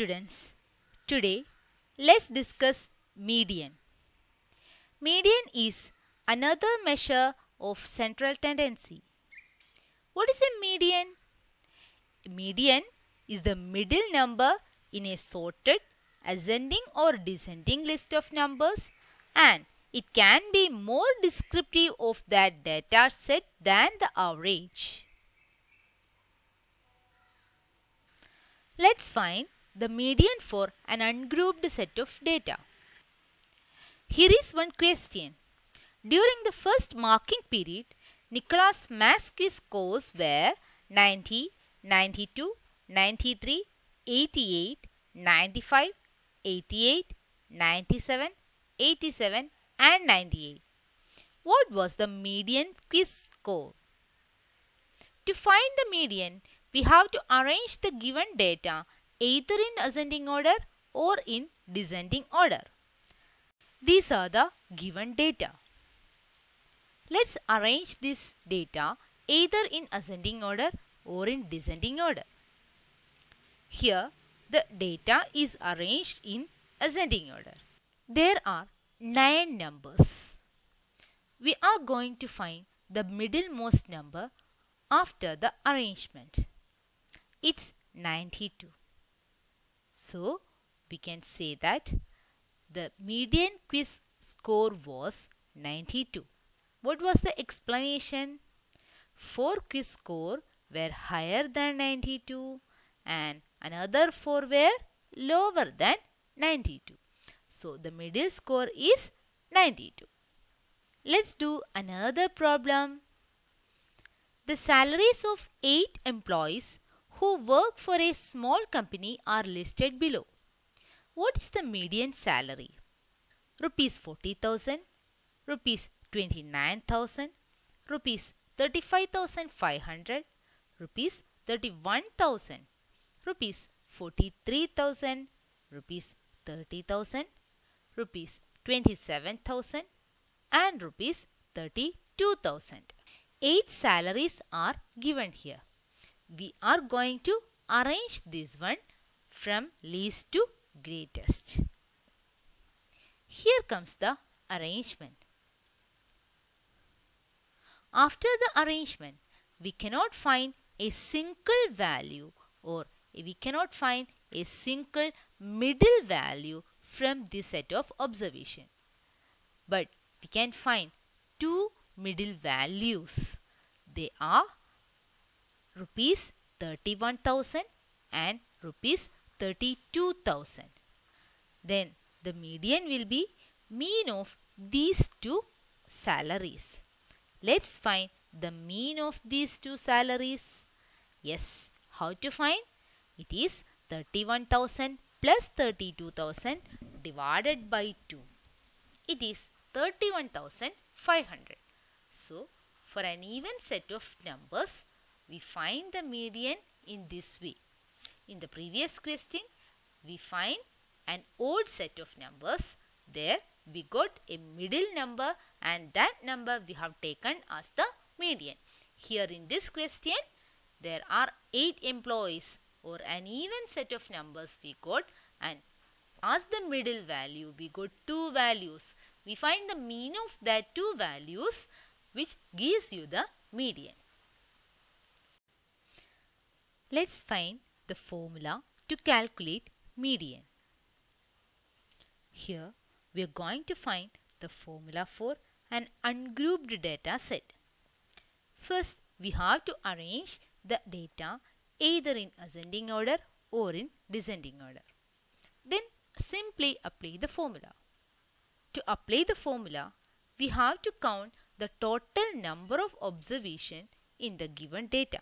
students, today let's discuss median. Median is another measure of central tendency. What is a median? A median is the middle number in a sorted ascending or descending list of numbers, and it can be more descriptive of that data set than the average. Let's find the median for an ungrouped set of data. Here is one question. During the first marking period, Nicholas' math quiz scores were 90, 92, 93, 88, 95, 88, 97, 87 and 98. What was the median quiz score? To find the median, we have to arrange the given data either in ascending order or in descending order. These are the given data. Let's arrange this data either in ascending order or in descending order. Here, the data is arranged in ascending order. There are 9 numbers. We are going to find the middlemost number after the arrangement. It's 92. So, we can say that the median quiz score was 92. What was the explanation? 4 quiz score were higher than 92 and another 4 were lower than 92. So, the middle score is 92. Let's do another problem. The salaries of 8 employees who work for a small company are listed below. What is the median salary? Rupees 40,000, rupees 29,000, rupees 35,500, rupees 31,000, rupees 43,000, rupees 30,000, rupees 27,000 and rupees 32,000. 8 salaries are given here. We are going to arrange this one from least to greatest. Here comes the arrangement. After the arrangement, we cannot find a single value or we cannot find a single middle value from this set of observation. But we can find 2 middle values. They are rupees 31,000 and rupees 32,000. Then the median will be mean of these 2 salaries. Let's find the mean of these 2 salaries. Yes, how to find? It is 31,000 plus 32,000 divided by 2. It is 31,500. So, for an even set of numbers, we find the median in this way. In the previous question, we find an odd set of numbers. There we got a middle number and that number we have taken as the median. Here in this question, there are 8 employees or an even set of numbers we got, and as the middle value we got 2 values. We find the mean of that 2 values which gives you the median. Let's find the formula to calculate median. Here we are going to find the formula for an ungrouped data set. First, we have to arrange the data either in ascending order or in descending order. Then simply apply the formula. To apply the formula, we have to count the total number of observations in the given data.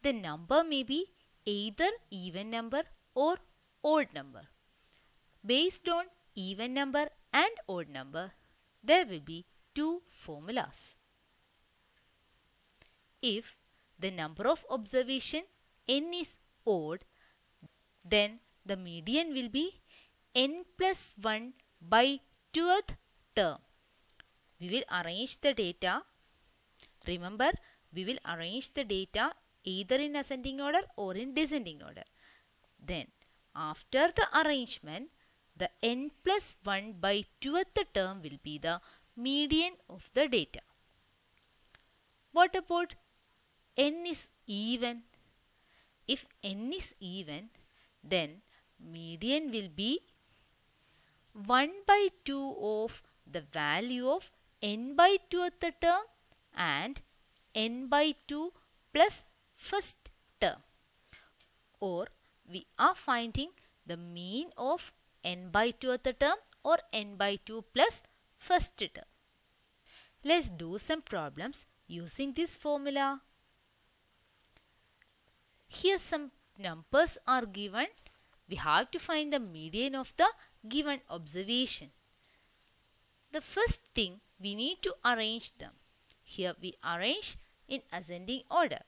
The number may be either even number or odd number. Based on even number and odd number, there will be 2 formulas. If the number of observation n is odd, then the median will be n plus 1 by 2th term. We will arrange the data. Remember, we will arrange the data either in ascending order or in descending order. Then after the arrangement, the n plus 1 by 2th term will be the median of the data. What about n is even? If n is even, then median will be 1 by 2 of the value of n by 2th term and n by 2 plus first term. Or we are finding the mean of n by 2th term or n by 2 plus first term. Let's do some problems using this formula. Here some numbers are given. We have to find the median of the given observation. The first thing, we need to arrange them. Here we arrange in ascending order.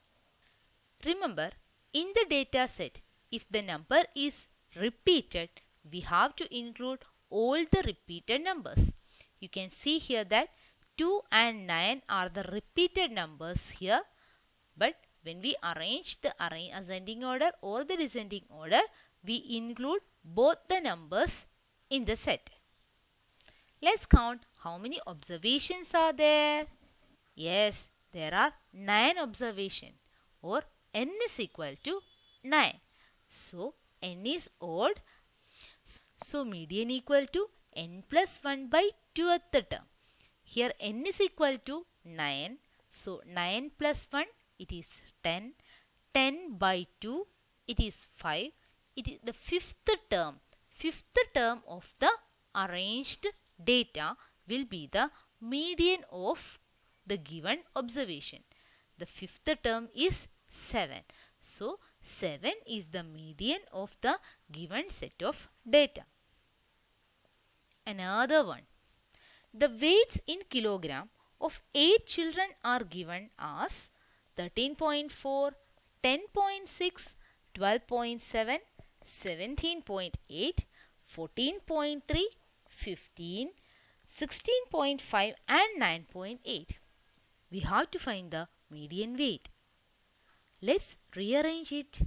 Remember, in the data set, if the number is repeated, we have to include all the repeated numbers. You can see here that 2 and 9 are the repeated numbers here. But when we arrange the ascending order or the descending order, we include both the numbers in the set. Let's count how many observations are there. Yes, there are 9 observations, or n is equal to 9. So, n is odd. So, median equal to n plus 1 by 2th term. Here n is equal to 9. So, 9 plus 1, it is 10. 10 by 2, it is 5. It is the fifth term. Fifth term of the arranged data will be the median of the given observation. The fifth term is 7. So, 7 is the median of the given set of data. Another one. The weights in kilogram of 8 children are given as 13.4, 10.6, 12.7, 17.8, 14.3, 15, 16.5 and 9.8. We have to find the median weight. Let's rearrange it.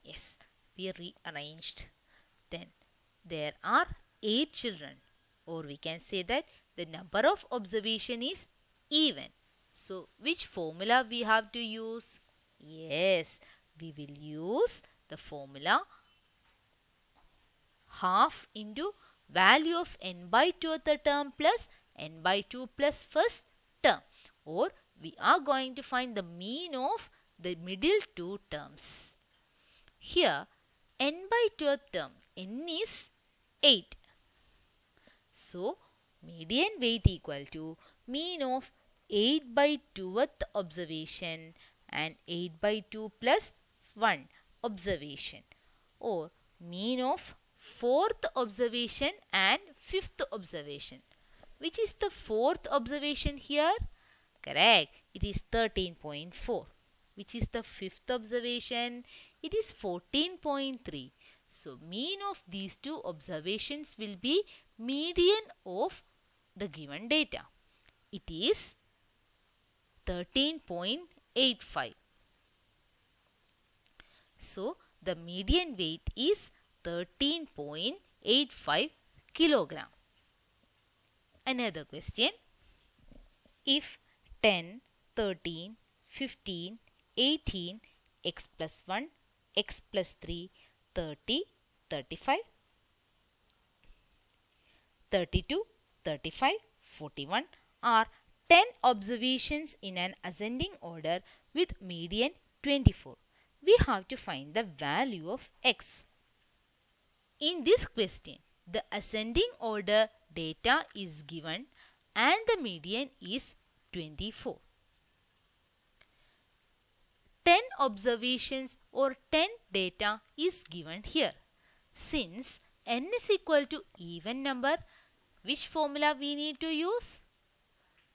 Yes, we rearranged. Then there are 8 children, or we can say that the number of observation is even. So which formula we have to use? Yes, we will use the formula half into value of n by 2th term plus n by 2 plus first term, or we are going to find the mean of the middle two terms. Here n by 2th term, n is 8. So median weight equal to mean of 8 by 2th observation and 8 by 2 plus 1 observation, or mean of 4th observation and 5th observation. Which is the 4th observation here? Correct. It is 13.4. Which is the 5th observation? It is 14.3. So, mean of these two observations will be median of the given data. It is 13.85. So, the median weight is 13.85 kilogram. Another question. If 10, 13, 15, 18, x plus 1, x plus 3, 30, 35, 32, 35, 41 are 10 observations in an ascending order with median 24. We have to find the value of x. In this question, the ascending order data is given and the median is 24. 10 observations or 10 data is given here. Since n is equal to even number, which formula we need to use?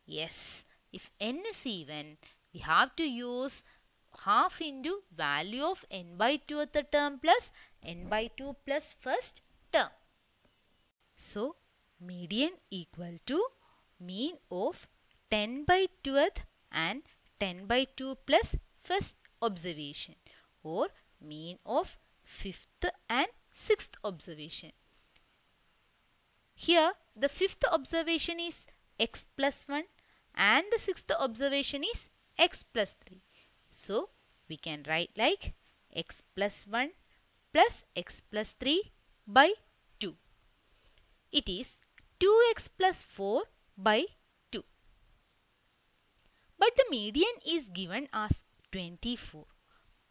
Yes, if n is even, we have to use half into value of n by 2th term plus n by 2 plus first term. So, median equal to mean of 10 by 2th and 10 by 2 plus first observation, or mean of 5th and 6th observation. Here the 5th observation is x plus 1 and the 6th observation is x plus 3. So we can write like x plus 1 plus x plus 3 by 2. It is 2x plus 4 by 2. But the median is given as 24,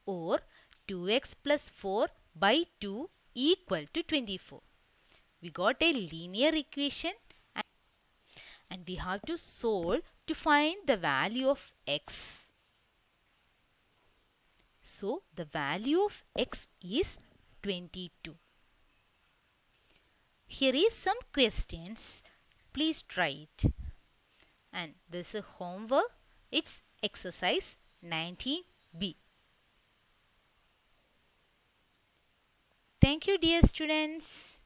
or 2x plus 4 by 2 equal to 24. We got a linear equation and we have to solve to find the value of x. So the value of x is 22. Here is some questions. Please try it. And this is homework. It's exercise 19B. Thank you, dear students.